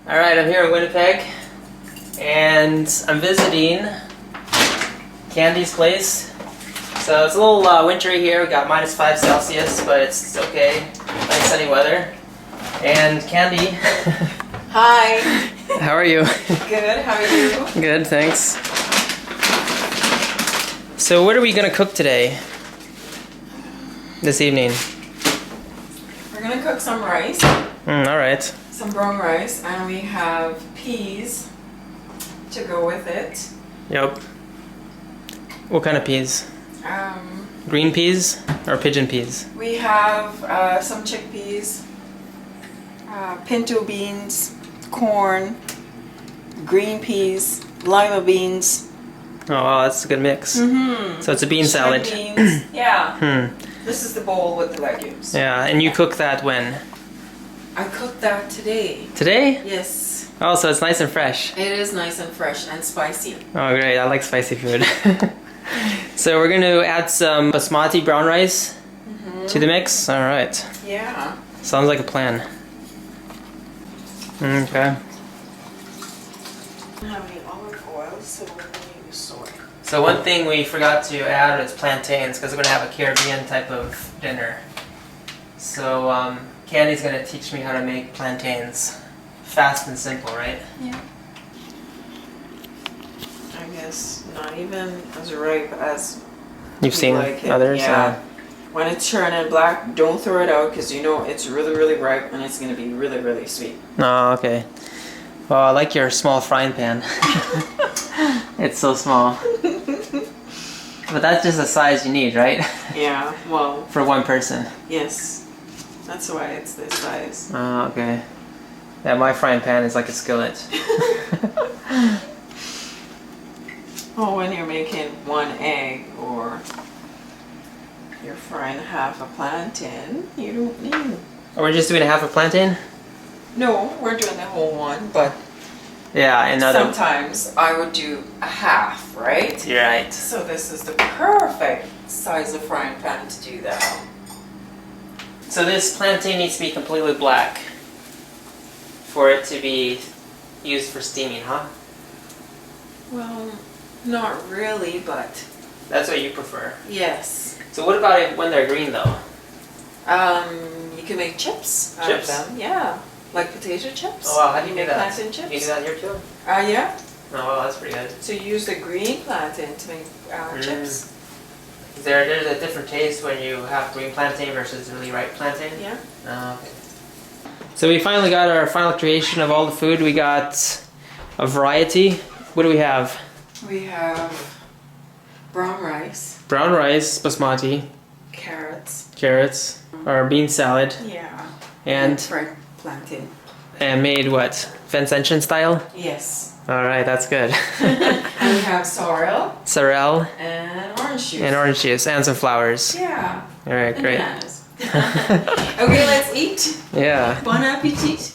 Alright, I'm here in Winnipeg and I'm visiting Candy's place. So it's a little wintry here. We got -5 Celsius, but it's okay. Nice sunny weather. And Candy. Hi. How are you? Good, how are you? Good, thanks. So what are we gonna cook today? This evening? We're gonna cook some rice. Alright. Some brown rice, and we have peas to go with it. Yep. What kind of peas? Green peas or pigeon peas? We have some chickpeas, pinto beans, corn, green peas, lima beans. Oh wow, that's a good mix. Mm-hmm. So it's a bean salad. Beans. Yeah. This is the bowl with the legumes. Yeah, and you cook that when? I cooked that today. Today? Yes. Oh, so it's nice and fresh. It is nice and fresh and spicy. Oh great, I like spicy food. So we're going to add some basmati brown rice to the mix? Alright. Yeah. Sounds like a plan. Okay. I don't have any olive oil, so we're going to use soy. So one thing we forgot to add is plantains because we're going to have a Caribbean type of dinner. So Candy's going to teach me how to make plantains. Fast and simple, right? Yeah. I guess not even as ripe as You've seen like it. others? Yeah. When it's turning black, don't throw it out because you know it's really, really ripe and it's going to be really, really sweet. Oh, okay. Well, I like your small frying pan. It's so small. But that's just the size you need, right? Yeah, well. For one person. Yes. That's why it's this size. Oh, okay. Yeah, my frying pan is like a skillet. Oh, when you're making one egg or you're frying half a plantain, you don't need. Are we just doing a half a plantain? No, we're doing the whole one, but Yeah, another. sometimes I would do a half, right? You're right. So this is the perfect size of frying pan to do that. So this plantain needs to be completely black for it to be used for steaming, huh? Well, not really, but That's what you prefer. yes. So what about it when they're green though? You can make chips out Chips? of them. Yeah, like potato chips. Oh wow, how do you make do that? plantain chips? You do that here too? Yeah. Oh wow, that's pretty good. So you use the green plantain to make chips. There's a different taste when you have green plantain versus really ripe plantain? Yeah. Oh, okay. So we finally got our final creation of all the food. We got a variety. What do we have? We have brown rice, Brown rice, basmati, carrots. carrots, our bean salad, Yeah. and fried plantain. made what? Vincentian style? Yes. Alright, that's good. And we have sorrel Sorrel and orange juice. and orange juice and some flowers. Yeah. Alright, And great. bananas. Okay, let's eat. Yeah. Bon appetit.